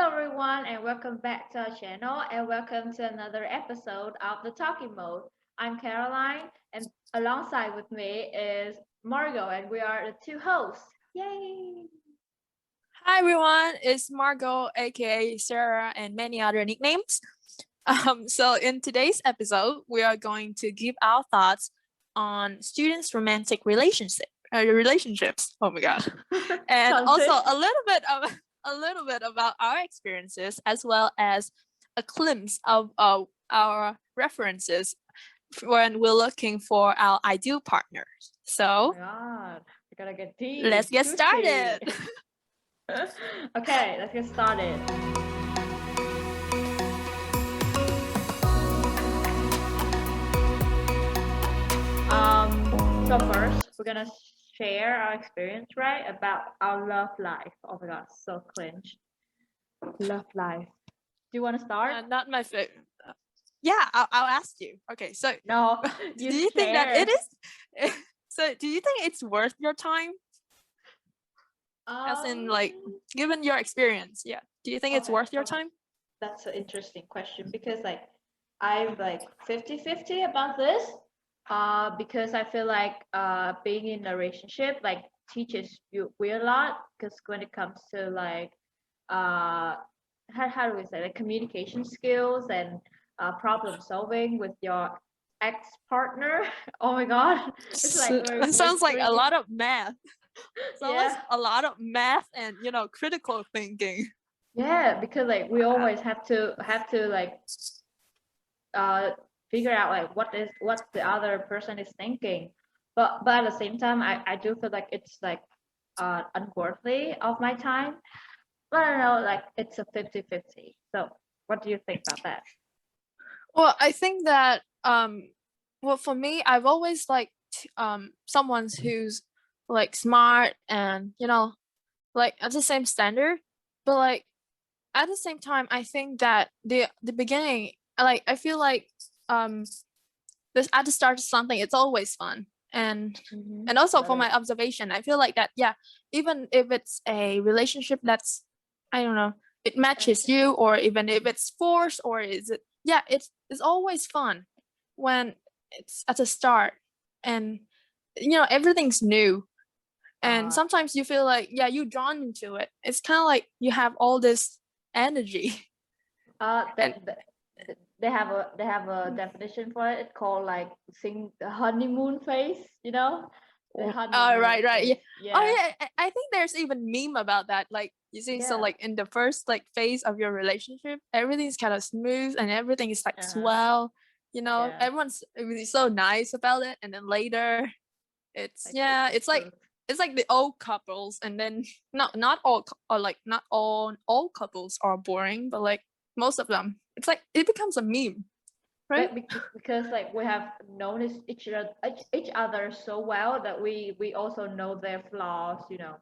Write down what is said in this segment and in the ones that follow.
Hello, everyone, and welcome back to our channel, and welcome to another episode of the Talking Mode. I'm Caroline, and alongside with me is Margot, and we are the two hosts. Yay! Hi everyone, it's Margot, aka Sarah, and many other nicknames. So in today's episode, we are going to give our thoughts on students' romantic relationships. Oh my god, and Sounds also good. a little bit about our experiences, as well as a glimpse of our references when we're looking for our ideal partners. Oh So my god, we're gonna get deep, let's get juicy. started. Okay, let's get started. So first, we're gonna share our experience, right, about our love life. Oh my god, so cringe. Love life. Do you want to start? Not my favorite. Yeah, I'll ask you. Okay, so No, do you you think that it scared. is? So do you think it's worth your time? As in, Um, like, given your experience, yeah. Do you think it's okay, worth your time? that's an interesting question because like I'm like 50-50 about this. Because I feel like being in a relationship like teaches you a lot because when it comes to like uh how do we say like communication skills and problem solving with your ex partner. Oh my god, it's like It we're sounds like a three. lot of math. Sounds like Yeah. a lot of math and critical thinking. Yeah, because like we Wow. always have to like uh figure out like what the other person is thinking. But at the same time I do feel like it's like unworthy of my time. But I don't know, like it's a 50-50. So what do you think about that? Well, I think that well, for me, I've always liked someone who's like smart and like at the same standard, but like at the same time, I think that the beginning, like I feel like um this at the start of something, it's always fun. And also Got for it. my observation, I feel like that, yeah, even if it's a relationship that's, I don't know, it matches you, or even if it's forced, or is it, yeah, it's always fun when it's at the start, and everything's new, and Uh, sometimes you feel like, yeah, you're drawn into it. It's kind of like you have all this energy. And they have a definition for it. It's called like sing the honeymoon phase, the honeymoon right, yeah. phase. Oh Yeah. yeah, I think there's even meme about that, like, you see, so Yeah. like in the first like phase of your relationship, everything's kind of smooth and everything is like Uh-huh. swell, Yeah. everyone's really so nice about it, and then later it's, Like yeah, it's it's like, smooth. it's like the old couples, and then not all or like not all couples are boring, but like most of them, it's like it becomes a meme, right? Because like we have known each other so well that we also know their flaws, their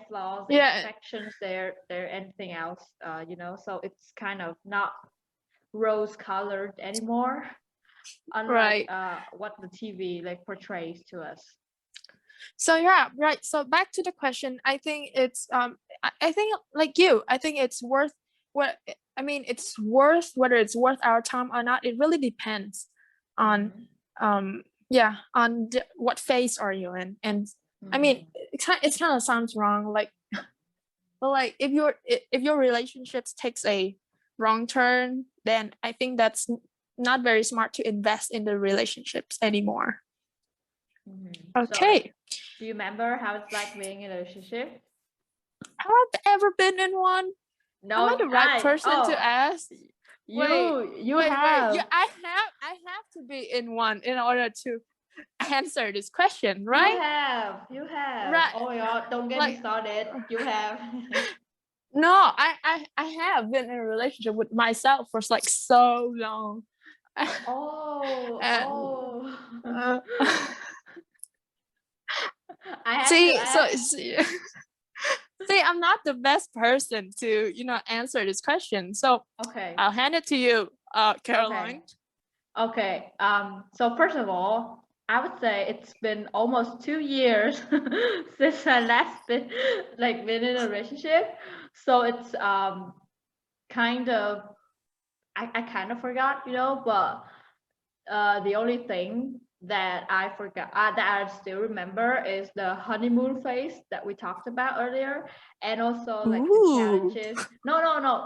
flaws, their Yeah, imperfections, their anything else, so it's kind of not rose colored anymore, unlike right. what the TV like portrays to us. So yeah, right. So back to the question, I think it's I think like you, I think it's worth what I mean, it's worth whether it's worth our time or not. It really depends on Hmm. yeah, on what phase are you in. And I mean, Hmm. it's kind of sounds wrong, like, but like if your relationships takes a wrong turn, then I think that's not very smart to invest in the relationships anymore. Hmm. So like, Okay. do you remember how it's like being in a relationship? Have I ever been in one? Am I No, the right person to oh, ask? Wait, you wait. Yeah, have. I have to be in one in order to answer this question, You right? have, you have. Right. Oh my God, don't get me Like, started. You have. no, I have been in a relationship with myself for like so long. Oh, And oh. uh, I have to see, so ask. see, see, I'm not the best person to answer this question. So Okay, I'll hand it to you, okay, Caroline. okay. So first of all, I would say it's been almost 2 years since I last been in a relationship. So it's kind of I kind of forgot, but the only thing that I forgot that I still remember is the honeymoon phase that we talked about earlier, and also like the Ooh. challenges. No.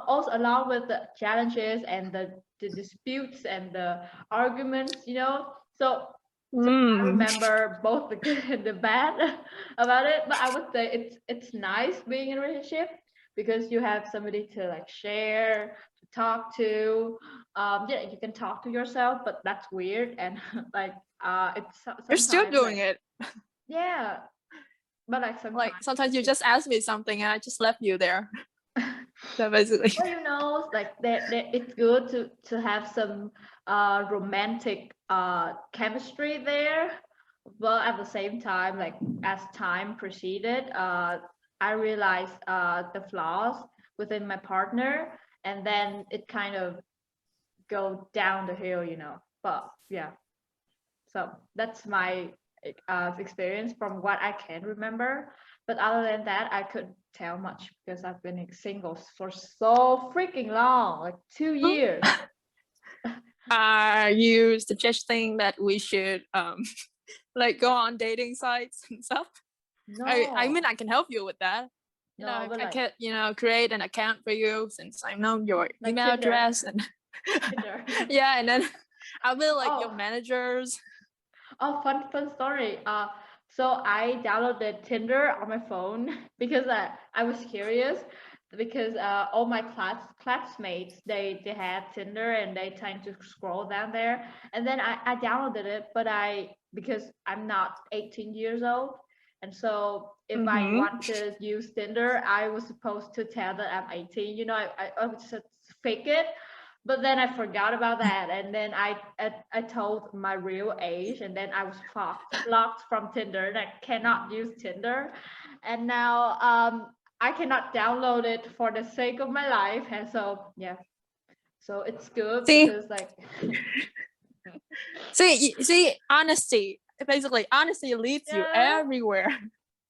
Also along with the challenges and the disputes and the arguments. So I Mm. remember both the good and the bad about it, but I would say it's nice being in a relationship because you have somebody to like share, to talk to. Yeah, you can talk to yourself, but that's weird and like You're still sometimes doing like it. yeah, but like Like sometimes sometimes it's you just just ask me something and I just left you there. So basically. well, like that it's good to have some romantic chemistry there, but at the same time, like as time proceeded, I realized the flaws within my partner, and then it kind of go down the hill. But yeah, so that's my experience from what I can remember. But other than that, I couldn't tell much because I've been single for so freaking long, like 2 years. Are you suggesting that we should like go on dating sites and stuff? I No, mean I can help you with that. no, but I like can, create an account for you since I know your like email Tinder, address and Tinder. yeah, and then I'll be like your Oh, managers. oh, fun story. So I downloaded Tinder on my phone because I was curious because all my classmates they had Tinder and they tend to scroll down there, and then I downloaded it, but because I'm not 18 years old, and so if I Mm-hmm. want to use Tinder, I was supposed to tell that I'm 18. I would just fake it, but then I forgot about that, and then I told my real age, and then I was blocked from Tinder, and I cannot use Tinder, and now I cannot download it for the sake of my life, and so yeah, so it's good See, because like see, honesty. Basically, honesty leads you yeah, everywhere.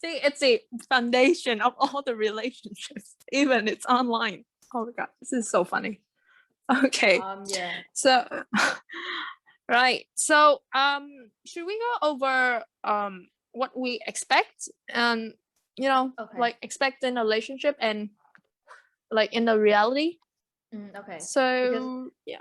See, it's a foundation of all the relationships, even it's online. Oh my god, this is so funny. Okay, yeah, so right, so should we go over what we expect and okay, like expect in a relationship and like in the reality? okay, because So yeah.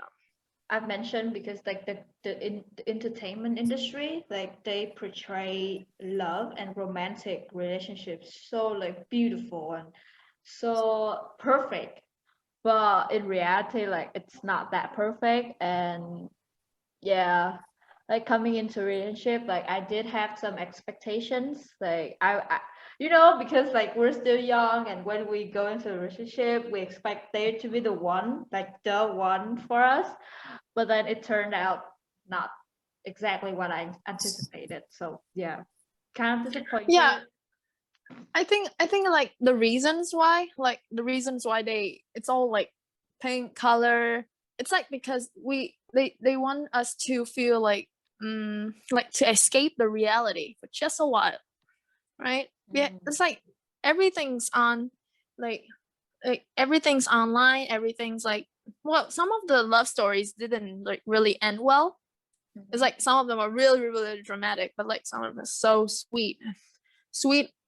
I've mentioned because like the entertainment industry, like they portray love and romantic relationships so like beautiful and so perfect, but in reality like it's not that perfect. And yeah, like coming into a relationship, like I did have some expectations, like because like we're still young, and when we go into a relationship we expect there to be the one, like the one for us, but then it turned out not exactly what I anticipated. So yeah, kind of Yeah, disappointed. I think like the reasons why it's all like pink color. It's like because they want us to feel like to escape the reality for just a while, right? Yeah, Mm, it's like everything's on like everything's online, everything's like, well, some of the love stories didn't like really end well. It's mhm. like some of them are really really dramatic, but like some of them are so sweet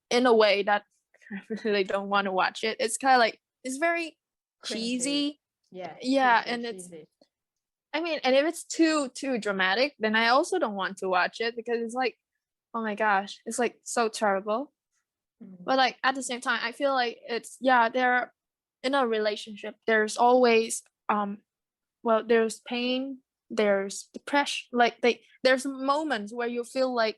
in a way that I really don't want to watch it. It's kind of like it's very Cringy. cheesy. Yeah, Yeah, cheesy, and it's cheesy. I mean, and if it's too dramatic, then I also don't want to watch it because it's like, oh my gosh, it's like so terrible. Mhm. But like at the same time, I feel like it's yeah, there in a relationship, there's always well, there's pain, there's depression, like there's moments where you feel like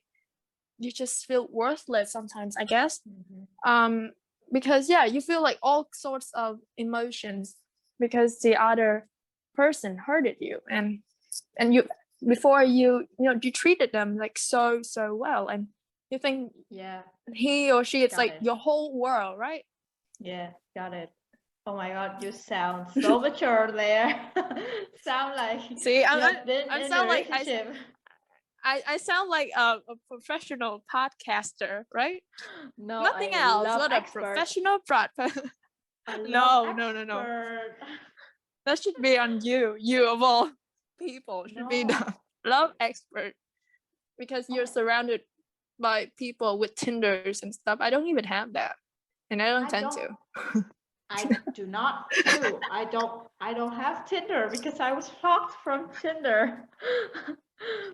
you just feel worthless sometimes, I guess. Mhm. um because yeah, you feel like all sorts of emotions because the other person hurted you, and you before you treated them like so well, and you think Yeah, he or she it's got like it. your whole world, right? Yeah, got it. Oh my God, you sound so mature there. Sound like See, you have been I in a sound like relationship. I sound like a professional podcaster, right? No, Nothing I else love but a expert. professional prod. I love No, no, no, no. expert. That should be on you. You of all people should be No. the love expert because you're Okay. surrounded by people with Tinders and stuff. I don't even have that, and I don't I tend don't. to. I do not too. I don't have Tinder because I was blocked from Tinder.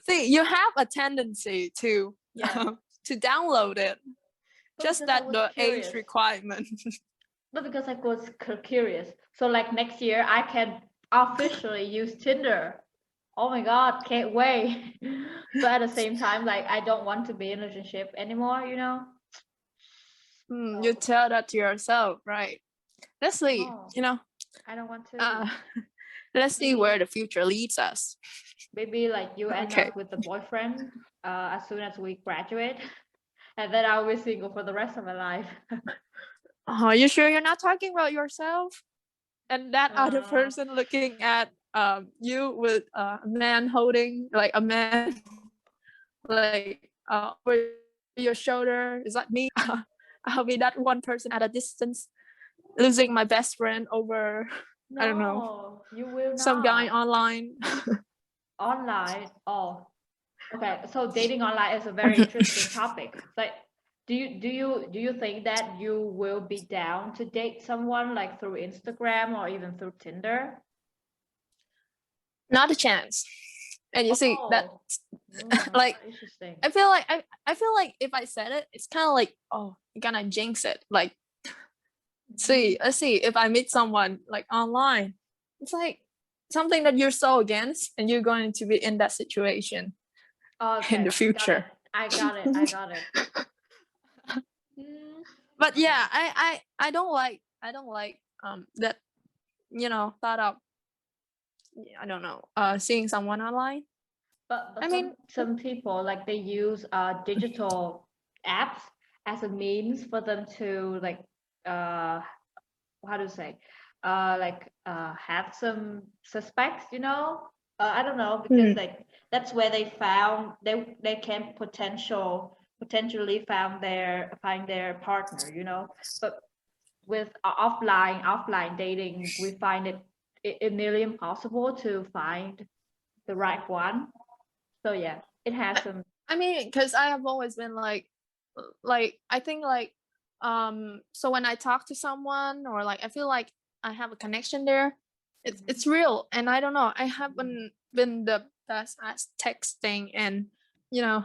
See, you have a tendency to Yeah. to download it. But Just because I that was the age curious. requirement. But because I was curious. So like next year I can officially use Tinder. Oh my God, can't wait. But at the same time, like I don't want to be in a relationship anymore, you know? You So tell that to yourself, right? Let's see. no, You know, I don't want to. uh, let's see Maybe where the future leads us. maybe like you end Okay. up with a boyfriend as soon as we graduate, and then I'll be single for the rest of my life. Are you sure you're not talking about yourself? And that other Uh, person looking at you with a man holding like a man like over your shoulder. Is that me? I'll be that one person at a distance, losing my best friend over I don't know no, you will some guy not. online. Online. Oh, okay. So dating online is a very interesting topic. Like, do you think that you will be down to date someone like through Instagram or even through Tinder? Not a chance. And you see that Oh, mm, like interesting. I feel like if I said it, it's kind of like, oh, you're gonna jinx it. Like, see, let's see if I meet someone like online, it's like something that you're so against, and you're going to be in that situation in Okay, the got it. future. I got it. I got it. Mm, But okay. yeah, I don't like that, thought of, I don't know, seeing someone online. But I some mean, some people like they use digital apps as a means for them to like uh how to say have some suspects, you know. I don't know because hmm, like that's where they can potentially find their partner, you know. But with offline dating we find it nearly impossible to find the right one. So yeah, it has some. I mean, because I have always been like I think like so when I talk to someone, or like I feel like I have a connection there, Mhm. it's real. And I don't know, I haven't been the best at texting, and you know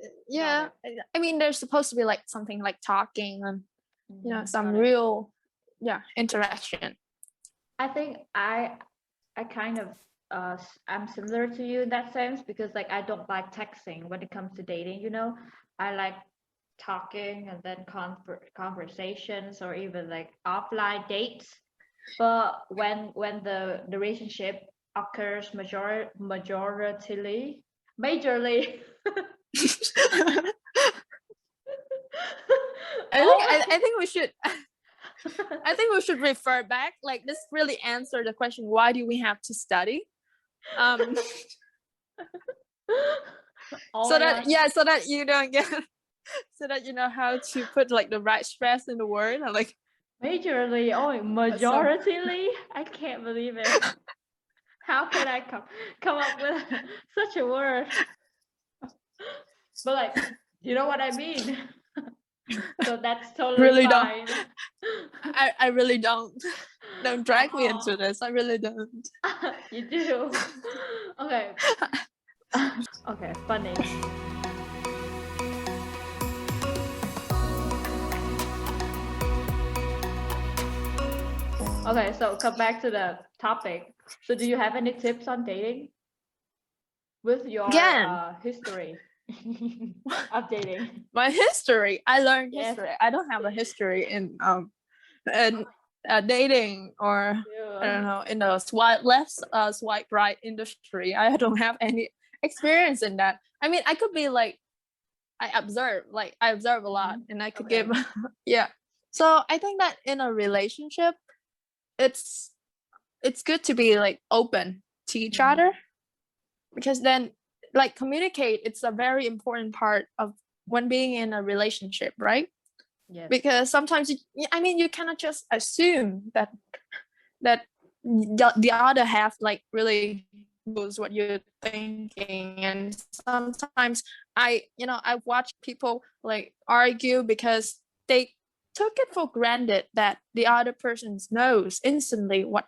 Got yeah, it. I mean, there's supposed to be like something like talking and some Got it. real, yeah, interaction. I think I kind of I'm similar to you in that sense because like I don't like texting when it comes to dating, you know. I like talking and then conversations or even like offline dates. But when the relationship occurs majorly. Oh I think we should I think we should refer back. Like, this really answer the question: why do we have to study? Um, oh so my that, god. yeah, so that you don't get, so that you know how to put like the right stress in the word, and like Majorly, oh, so. majoritily? I can't believe it. How can I come up with such a word? But like, you know what I mean? So that's totally Really don't. fine. I really don't. Don't drag me into Oh, this. I really don't. you do. Okay. Okay, funny. Okay, so come back to the topic. So do you have any tips on dating with your Again, history of dating? my history. I learned Yes. history. I don't have a history in dating, or I don't Yeah. know, in the swipe left, swipe right industry. I don't have any experience in that. I mean, I could be like, I observe a lot, Mhm. and I could give Okay. yeah. So I think that in a relationship, it's it's good to be like open to each Mhm. other, because then, like, communicate, it's a very important part of when being in a relationship, right? Yes. Because sometimes I mean, you cannot just assume that the other half like really knows what you're thinking. And sometimes I watch people like argue because they took it for granted that the other person knows instantly what.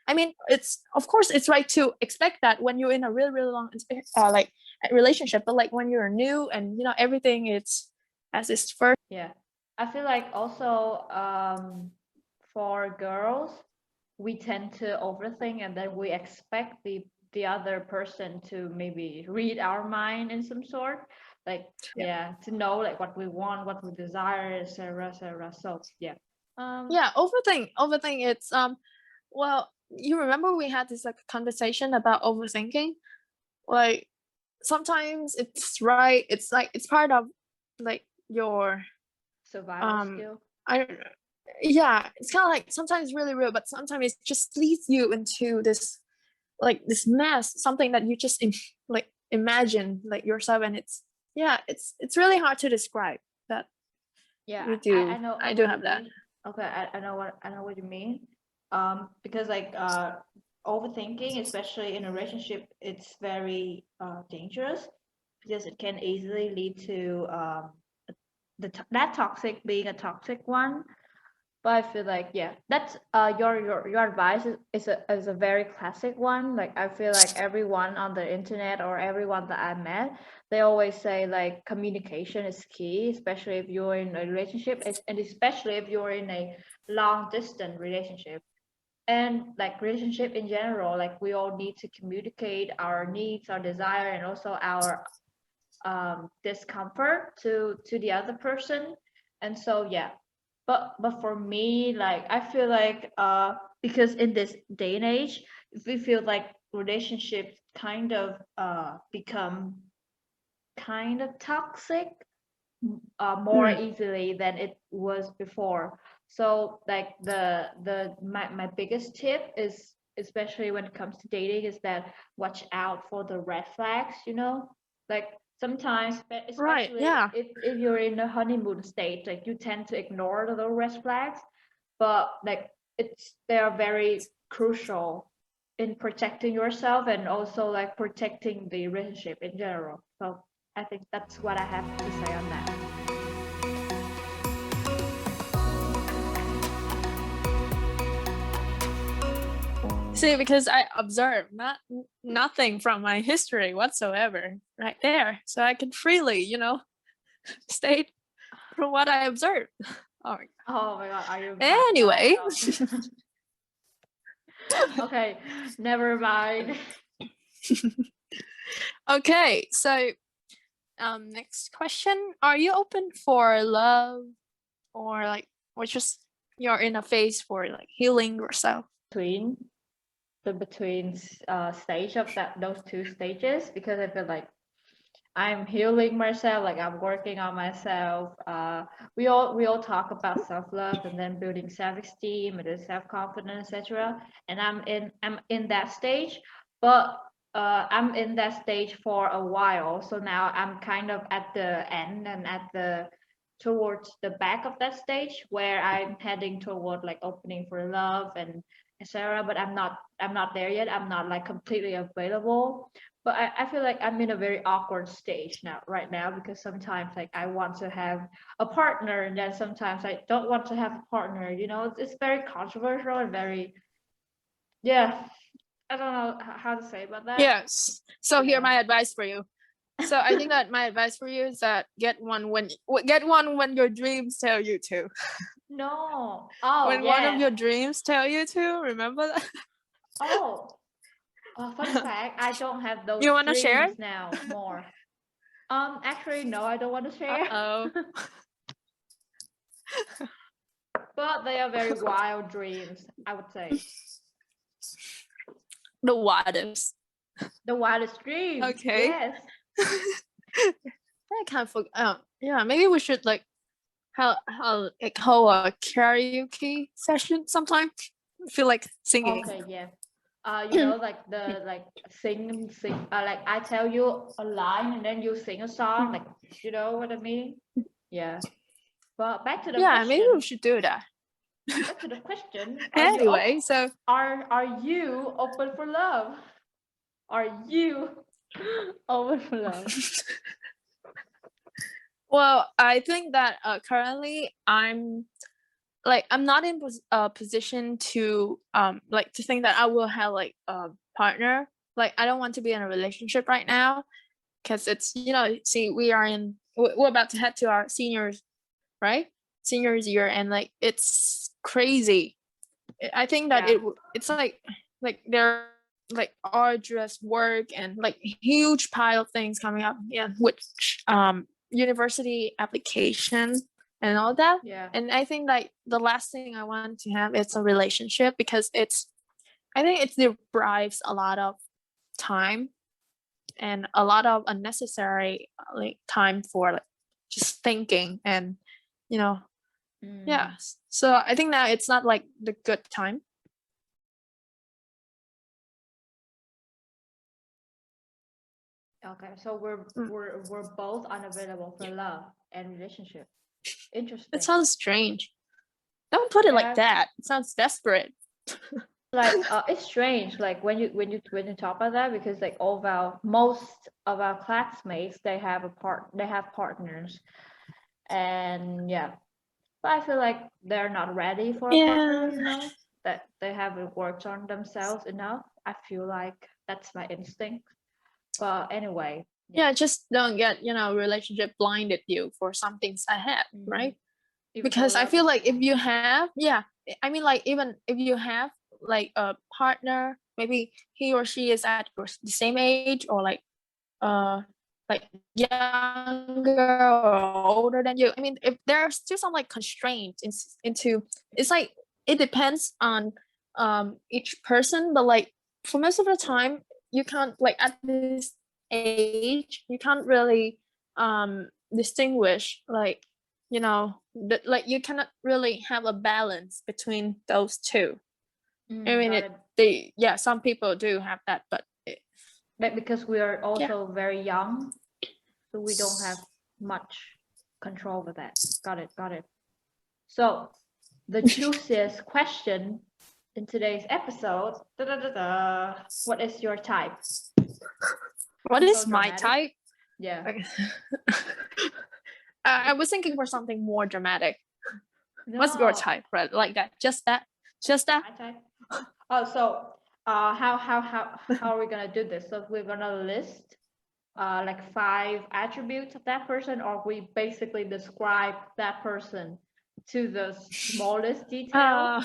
I mean, it's of course it's right to expect that when you're in a really really long like relationship, but like when you're new and everything it's as its first. Yeah, I feel like also for girls, we tend to overthink and then we expect the other person to maybe read our mind in some sort, like yeah, to know like what we want, what we desire, etc., etc. So yeah. Yeah, overthink it's well, you remember we had this like conversation about overthinking, like sometimes it's right, it's like it's part of like your Survival skill. I don't know. Yeah, it's kind of like sometimes really real, but sometimes it just leads you into this like this mess, something that you just like imagine like yourself, and it's really hard to describe that. Yeah, You do. I know I do what you have that. mean. Okay, I know what you mean. Because like overthinking, especially in a relationship, it's very dangerous because it can easily lead to that toxic being a toxic one. But I feel like yeah, that's your advice is a very classic one. Like I feel like everyone on the internet or everyone that I met, they always say like communication is key, especially if you're in a relationship, and especially if you're in a long distance relationship. And like relationship in general, like we all need to communicate our needs, our desire, and also our discomfort to the other person. And so yeah, but for me, like I feel like because in this day and age, we feel like relationships kind of become kind of toxic more easily than it was before. So like my biggest tip is, especially when it comes to dating, is that watch out for the red flags, like sometimes, Right. especially Yeah. if you're in a honeymoon state, like you tend to ignore the red flags, but like they are very crucial in protecting yourself and also like protecting the relationship in general. So I think that's what I have to say on that. See, because I observe nothing from my history whatsoever right there, so I can freely, state from what I observed. Oh my Oh my God, are you God. Anyway, okay, never mind. okay, so next question: are you open for love, or like, or just you're in a phase for like healing yourself? Between stage of those two stages, because I feel like I'm healing myself, like I'm working on myself. We all talk about self-love and then building self-esteem and then self-confidence, etc. And I'm in that stage, but I'm in that stage for a while. So now I'm kind of at the end and towards the back of that stage where I'm heading toward like opening for love and etc. But I'm not there yet. I'm not like completely available, but I feel like I'm in a very awkward stage right now, because sometimes like I want to have a partner and then sometimes I don't want to have a partner. It's very controversial and very, yeah, I don't know how to say about that. Yes. So here my advice for you. So I think that my advice for you is that get one when your dreams tell you to. No. Oh When one of yeah. your dreams tell you to, remember that? Oh, fun fact, I don't have those You want to share? dreams now more. Actually, no, I don't want to share. Oh. But they are very wild dreams, I would say. The wildest. The wildest dreams. Okay. Yes. I can't forget. Yeah, maybe we should like hold a karaoke session sometime. I feel like singing. Okay, yeah. Like the like sing. Like I tell you a line and then you sing a song. Like, you know what I mean? Yeah. But back to the Yeah, maybe question. we should do that. back to the question. Anyway, so Are you open for love? Are you open for love? well, I think that currently I'm not in a position to like to think that I will have like a partner. Like I don't want to be in a relationship right now because it's see we're about to head to our seniors, right? Seniors year, and like it's crazy. I think that Yeah. it's like there like arduous work and like huge pile of things coming up, yeah, which university application and all that. Yeah. And I think like the last thing I want to have is a relationship because I think it deprives a lot of time and a lot of unnecessary like time for like just thinking and you know yeah. So I think that it's not like the good time. Okay, so we're both unavailable for love and relationship. Interesting. It sounds strange. Don't put it like that. It sounds desperate. Like it's strange, like when you talk about that, because like most of our classmates, they have partners, and yeah, but I feel like they're not ready for a partner, that they haven't worked on themselves enough. I feel like that's my instinct. But anyway, Yeah, just don't get, relationship blinded you for some things ahead, right? Because I feel like if you have, yeah, I mean, like, even if you have like a partner, maybe he or she is at the same age or uh, like younger or older than you. I mean, if there are still some like constraints into, it's like, it depends on each person, but like for most of the time, you can't like at this age, you can't really distinguish like like you cannot really have a balance between those two. I mean, some people do have that, but because we are also very young, so we don't have much control over that. Got it. So the juiciest question in today's episode, what is your type? What is my type? Yeah. I was thinking for something more dramatic. What's your type? Right, like that? Just that? My type. Oh, so how are we gonna do this? So we're gonna list like 5 attributes of that person, or we basically describe that person to the smallest detail.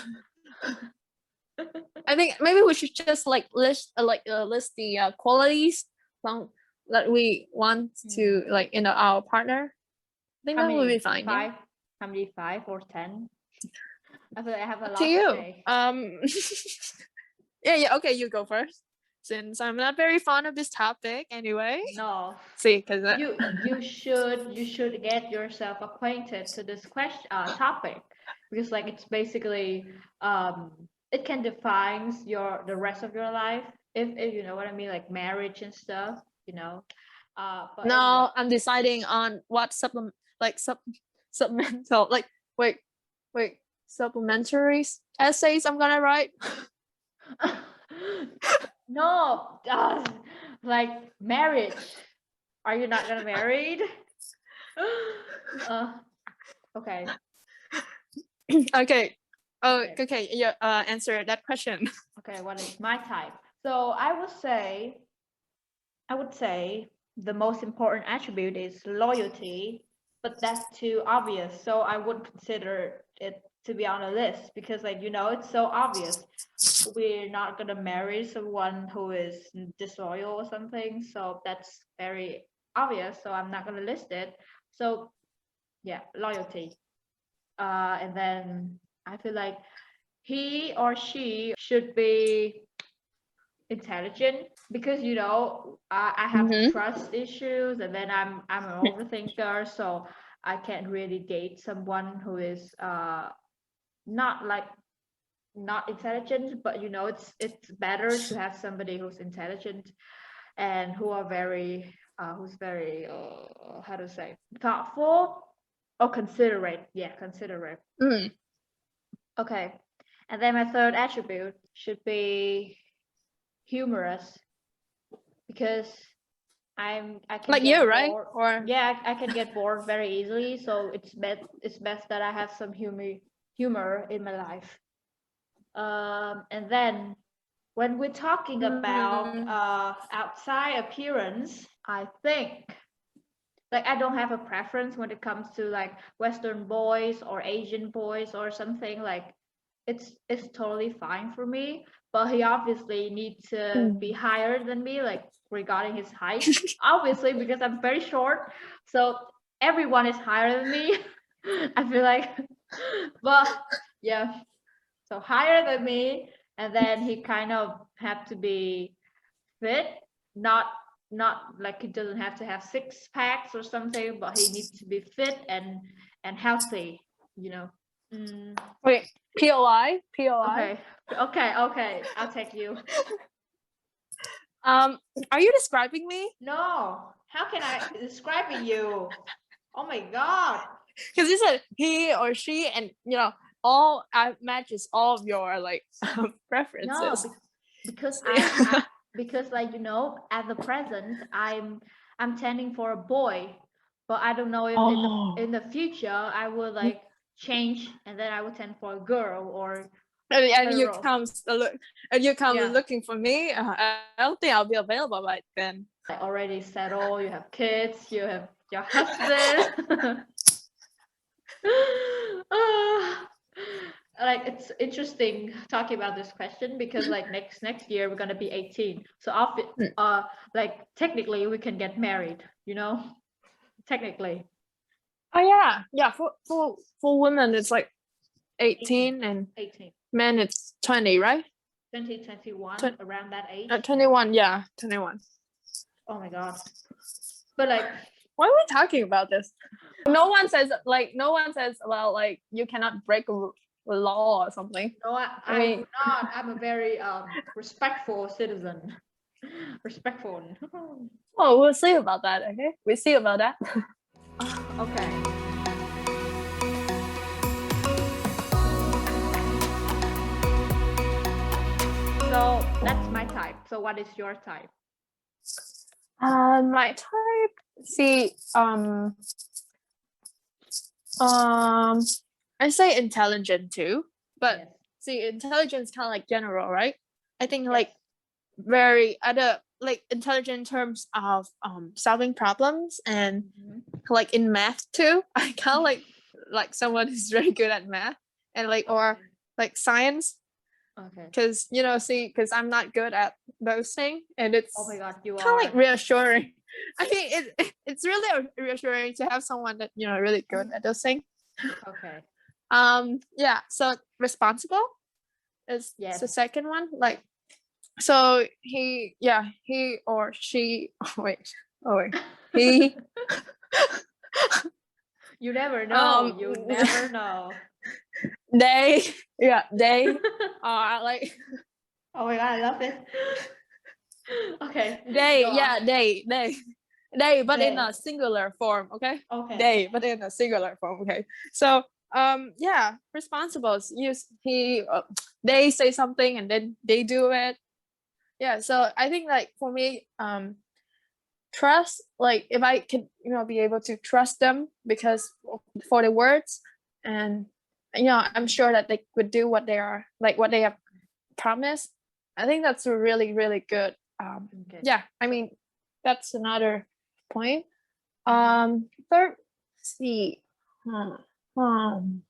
I think maybe we should just like list the qualities that we want to like our partner. I think that would be fine. 5? How many, 5 or 10? I feel like I have a lot to you. To say. Yeah. Okay, you go first, since I'm not very fond of this topic anyway. No. See, because you should get yourself acquainted to this topic, because like it's basically it can define the rest of your life, if you know what I mean, like marriage and stuff. But no, anyway. I'm deciding on what supplemental wait supplementary essays I'm gonna write. No, like marriage. Are you not gonna married? Okay. Okay. Oh, okay. Yeah. Answer that question. Okay, what is my type? So I would say the most important attribute is loyalty, but that's too obvious. So I wouldn't consider it to be on a list, because like it's so obvious. We're not gonna marry someone who is disloyal or something. So that's very obvious. So I'm not gonna list it. So yeah, loyalty. And then I feel like he or she should be intelligent, because I have trust issues, and then I'm an overthinker, so I can't really date someone who is not not intelligent, but it's better to have somebody who's intelligent and who's very how to say, thoughtful or considerate. Yeah, considerate. Okay. And then my third attribute should be humorous, because I can Like get you, right? bored. Or Yeah, I can get bored very easily. So it's best that I have some humor in my life. And then when we're talking about mm, outside appearance, I think like I don't have a preference when it comes to like Western boys or Asian boys or something. Like it's totally fine for me. But he obviously needs to be mm. higher than me, like regarding his height. Obviously, because I'm very short, so everyone is higher than me. I feel like, but yeah, so higher than me, and then he kind of have to be fit, not not like he doesn't have to have six packs or something, but he needs to be fit and healthy, you know. Mm, Wait, POI, POI. okay, okay, I'll take you. Um, are you describing me? No, how can I describe you? Oh my god. Because you said he or she, and all matches all of your like No, preferences. because I because like at the present I'm tending for a boy, but I don't know if Oh, in the future I will like change and then I will tend for a girl or and you girl. come and you come Yeah, looking for me. I don't think I'll be available by then. I already settled. You have kids. You have your husband. Ah, like it's interesting talking about this question because like next year we're gonna be 18. So Hmm. like technically we can get married, technically. Oh yeah, yeah. For women, it's like 18, 18, and 18, men it's 20, right? 2021 around that age. 21, yeah, 21. Oh my god. But like Why are we talking about this? No one says well, like you cannot break a law or something. no, I I mean, would not. I'm a very respectful citizen. Respectful. well, we'll see about that. Okay, we'll see about that. Okay. So that's my type. So what is your type? My type. See, I say intelligent too, but Yes. see, intelligence kind of like general, right? I think Yes. like very other like intelligent in terms of solving problems, and Mhm. like in math too. I kind of like someone who's very good at math, and like or Okay. like science, Okay. because because I'm not good at those things, and Oh my it's God, you kind of like are. reassuring. I mean, it's really reassuring to have someone that really good at those things. Okay. Yeah. So responsible is Yes. the second one. Like, so he or she. Oh wait, he. You never know. um, You never know. they. Yeah, they are like Oh my God, I love it. Okay. they. Go on. Yeah, they, but in They. a singular form. Okay, Okay. they, but in a singular form. Okay, so yeah, responsibles. Use he. They say something and then they do it. Yeah, so I think like for me, trust, like if I can be able to trust them because for the words, and I'm sure that they would do what they have promised. I think that's a really really good. Okay. Yeah, I mean that's another point. Mhm. Third, see, hmm, um,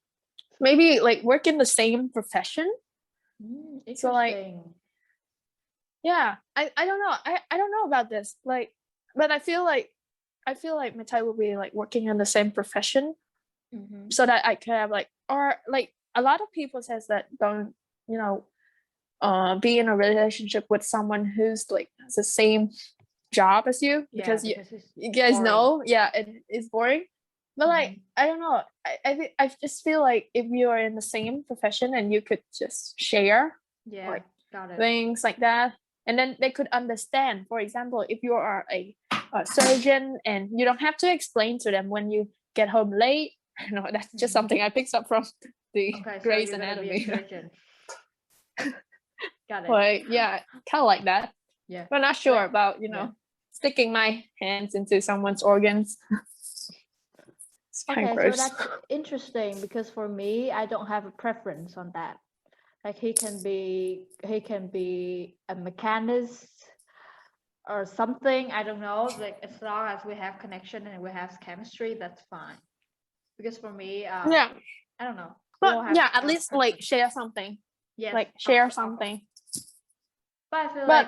maybe like work in the same profession. So like, Interesting. yeah, I don't know. I don't know about this. Like, but I feel like my type will be like working in the same profession, Mm-hmm. so that I could have like, or like a lot of people says that don't you know be in a relationship with someone who's like has the same job as you, Yeah, because you because it's you guys boring. know, yeah, it's boring. But like, Mhm. I don't know. I just feel like if you are in the same profession and you could just share Yeah, like got it. things like that, and then they could understand. For example, if you are a surgeon and you don't have to explain to them when you get home late. That's just Mhm. something I picked up from the Okay, so Grey's you're gonna be a Anatomy. surgeon. Got it. Like, yeah, kind of like that. Yeah. But not sure Like, about, sticking my hands into someone's organs. It's kind of okay, so gross. that's interesting because for me, I don't have a preference on that. Like he can be a mechanist or something. I don't know. Like as long as we have connection and we have chemistry, that's fine. Because for me, Yeah. I don't know. We But all have yeah, at least like preference. share something. Yes, Like share of course. something. But I feel But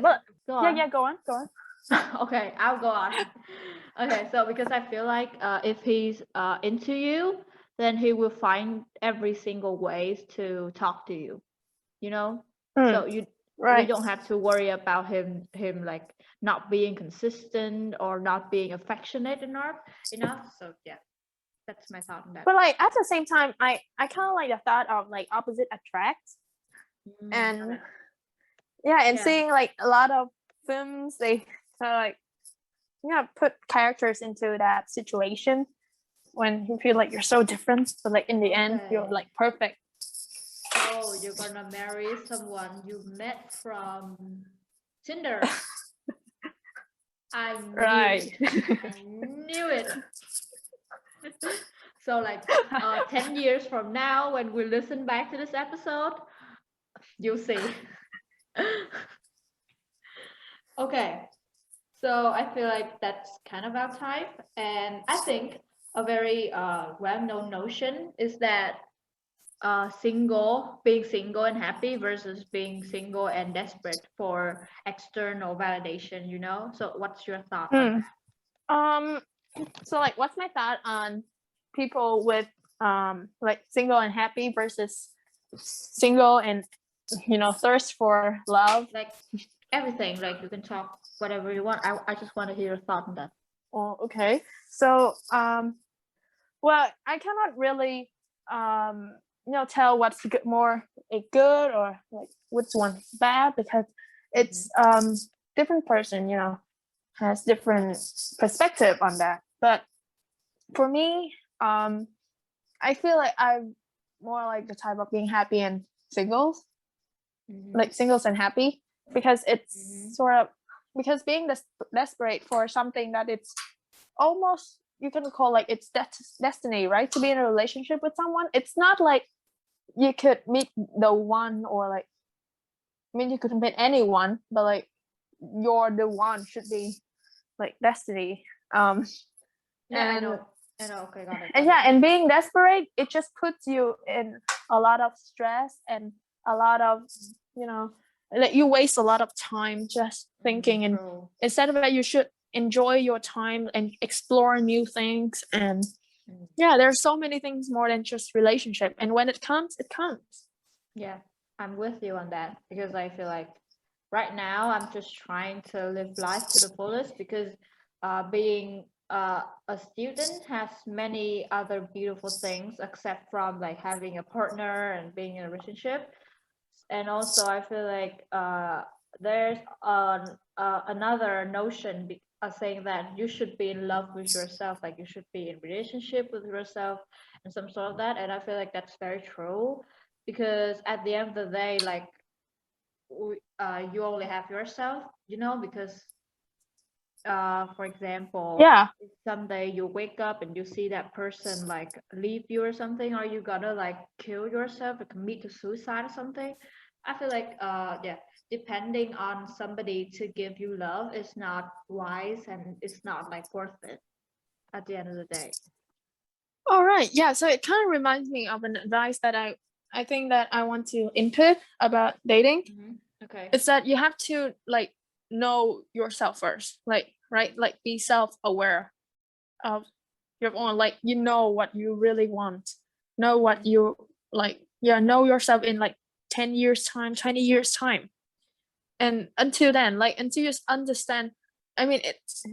like go on. yeah, go on. Okay, I'll go on. Okay, so because I feel like if he's into you, then he will find every single ways to talk to you. You know, so we Right. don't have to worry about him like not being consistent or not being affectionate enough. So yeah, that's my thought on that. But like at the same time, I kind of like the thought of like opposite attracts, and Okay. and seeing like a lot of films, they kind of like put characters into that situation when you feel like you're so different, but like in the end you're Okay. like perfect. Oh, you're gonna marry someone you met from Tinder. I knew Right. it. I knew it. So like 10 years from now, when we listen back to this episode, you'll see. Okay, so I feel like that's kind of our type, and I think a very well-known notion is that being single and happy versus being single and desperate for external validation, you know? So what's your thought on that? So like what's my thought on people with like single and happy versus single and thirst for love? Like everything, like you can talk whatever you want. I just want to hear your thought on that. Oh, okay. So well, I cannot really tell what's more a good or like which one's bad, because it's different person has different perspective on that. But for me, I feel like I'm more like the type of being happy and singles, like singles and happy, because it's sort of because being desperate for something that it's almost, you can call like it's destiny, right? To be in a relationship with someone, it's not like you could meet the one, or like, I mean, you could meet anyone, but like you're the one should be like destiny. Yeah, and, I know. Okay, got it. And being desperate, it just puts you in a lot of stress and a lot of like you waste a lot of time just thinking. And instead of that, you should enjoy your time and explore new things. And there's so many things more than just relationship, and when it comes. Yeah, I'm with you on that, because I feel like right now I'm just trying to live life to the fullest, because being a student has many other beautiful things except from like having a partner and being in a relationship. And also I feel like there's another notion saying that you should be in love with yourself, like you should be in relationship with yourself and some sort of that. And I feel like that's very true, because at the end of the day, like you only have yourself, because for example, if someday you wake up and you see that person like leave you or something, are you gonna like kill yourself or commit to suicide or something? I feel like depending on somebody to give you love is not wise, and it's not like worth it at the end of the day. All right. Yeah, so it kind of reminds me of an advice that I think that I want to input about dating. Okay. It's that you have to like know yourself first, like, right, like be self-aware of your own, like what you really want, know what you like, know yourself in like 10 years time, 20 years time. And until then, like until you understand, I mean, it's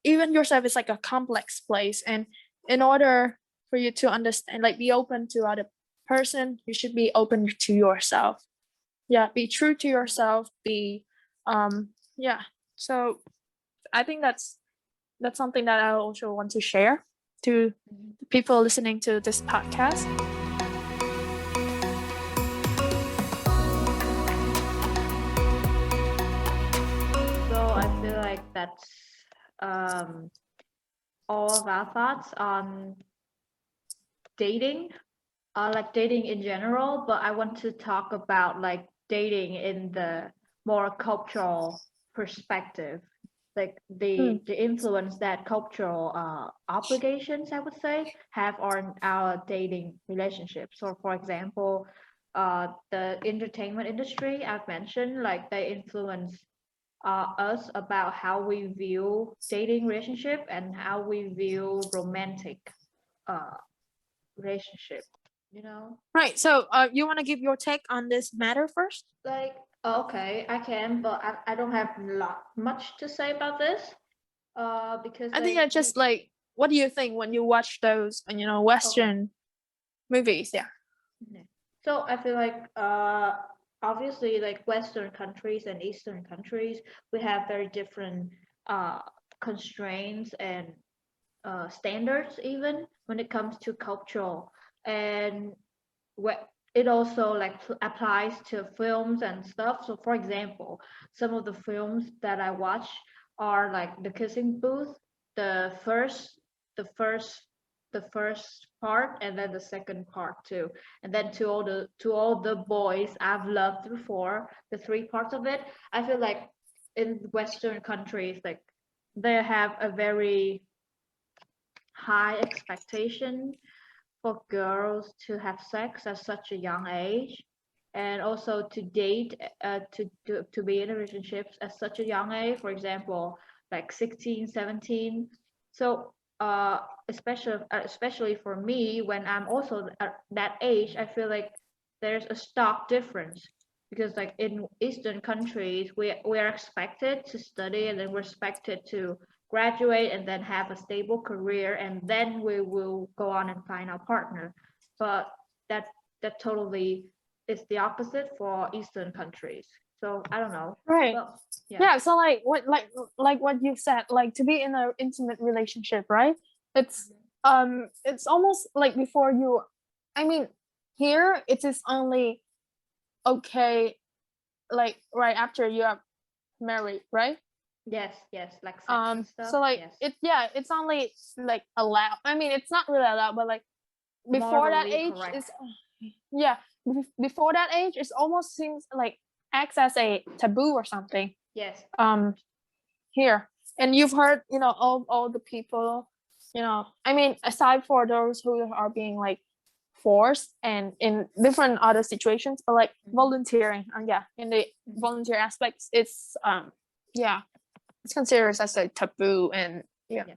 even yourself is like a complex place, and in order for you to understand, like be open to other person, you should be open to yourself. Be true to yourself, be so I think that's something that I also want to share to people listening to this podcast. that's um all of our thoughts on dating, like dating in general, but I want to talk about like dating in the more cultural perspective, like Mm. the influence that cultural obligations, I would say, have on our dating relationships. So, for example, the entertainment industry I've mentioned, like they influence us about how we view dating relationship and how we view romantic uh, relationship. You know, Right. So, you want to give your take on this matter first? like okay, I can, but I don't have lot much to say about this. Because I think like that just like, what do you think when you watch those, okay. Western movies? Yeah. Mhm. So I feel like obviously like Western countries and Eastern countries, we have very different uh constraints and standards even when it comes to cultural, and what it also like applies to films and stuff. So for example, some of the films that I watch are like The Kissing Booth, the first the first the first part, and then the second part too, and then to all the boys I've loved before, the three parts of it. I feel like in Western countries, like they have a very high expectation for girls to have sex at such a young age, and also to date, to be in a relationships at such a young age, for example like 16, 17. So especially for me, when I'm also at that age, I feel like there's a stark difference, because like in Eastern countries, we are expected to study, and then we're expected to graduate and then have a stable career, and then we will go on and find our partner. But that that totally is the opposite for Eastern countries. So I don't know. Right. Well, yeah. Yeah. So like what you said, like to be in an intimate relationship, right? It's it's almost like before you. I mean, here it is only okay, like right after you are married, right? Yes, yes, like sex and stuff. So like Yes. it's only like allowed. I mean, it's not really allowed, but like before that Morally age correct. is, yeah, before that age it almost seems like acts as a taboo or something. Yes. Um, here, and you've heard, all the people, I mean, aside for those who are being like forced and in different other situations, but like volunteering, and yeah, in the volunteer aspects, it's yeah, it's considered as a taboo, and yeah, Yeah.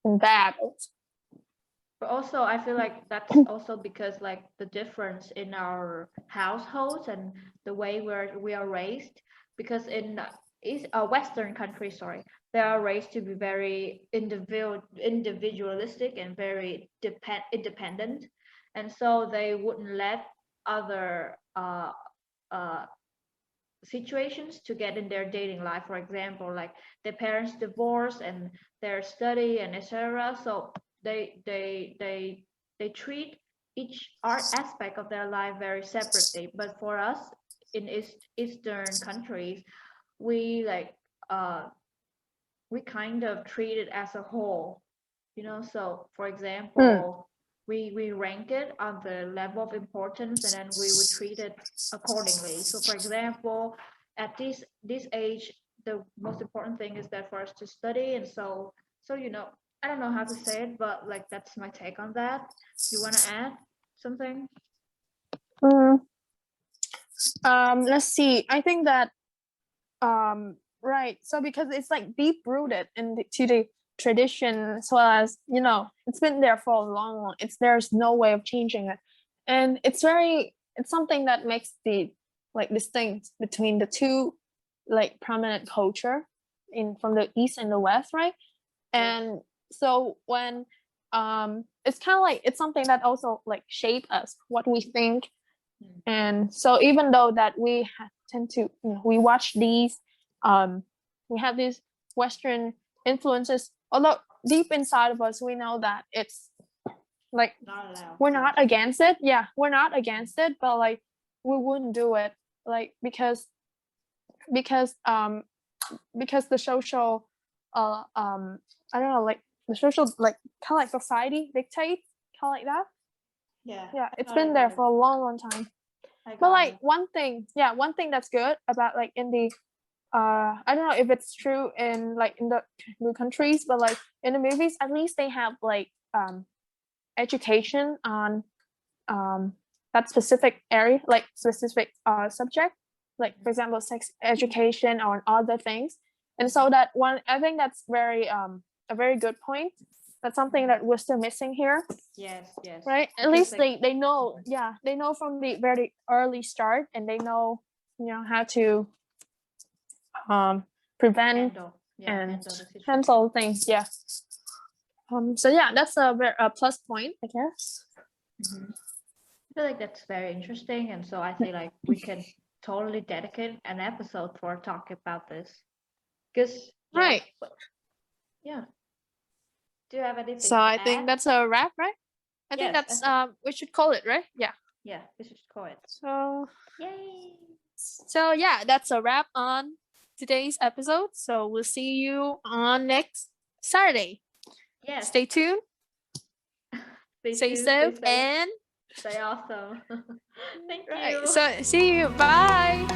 and bad. But also, I feel like that's also because like the difference in our households and the way we are raised. Because in Western countries, sorry, they are raised to be very individualistic and very independent, and so they wouldn't let other uh, situations to get in their dating life. For example, like their parents divorce and their study and etc. So they treat each art aspect of their life very separately. But for us in Eastern countries, we like we kind of treat it as a whole, you know. So for Mm. example, we rank it on the level of importance, and then we would treat it accordingly. So for example, at this age, the most important thing is that for us to study. And so I don't know how to say it, but like that's my take on that. You want to add something? Mm. Let's see. I think that right. So because it's like deep rooted to the tradition, as well as it's been there for a long. There's no way of changing it, and it's something that makes the like distinct between the two like prominent culture in from the east and the west, right? Yes. And so when it's kind of like it's something that also like shape us what we think. Mm. And so even though that we tend to we watch these we have these western influences, although deep inside of us we know that it's like Not allowed. we're Yes. not against it. Yeah, we're not against it, but like we wouldn't do it, like because because the social I don't know, like the social, like kind of like society dictates, kind of like that. Yeah. Yeah, I it's totally been there get it. for a long time. I But got like it. one thing that's good about like in the I don't know if it's true in like in the new countries, but like in the movies, at least they have like education on that specific area, like specific subject, like for example, sex education or other things. And so that one, I think that's very a very good point. That's something that we're still missing here, Yes, yes. right? At Because, least like, they know, yeah, they know from the very early start, and they know, you know, how to prevent handle, yeah, and handle the situation. handle things. Yeah. So yeah, that's a plus point, I guess. I feel like that's very interesting, and so I feel like we can totally dedicate an episode for talking about this. Because Right. yeah. Do you have anything So to I add? think that's a wrap, right? I think Yes, that's we should call it, right? Yeah. yeah, we should call it. So Yay! yeah, that's a wrap on today's episode. So we'll see you on next Saturday. Yes. Stay tuned, stay safe, and stay awesome. Thank right. you. So see you. Bye.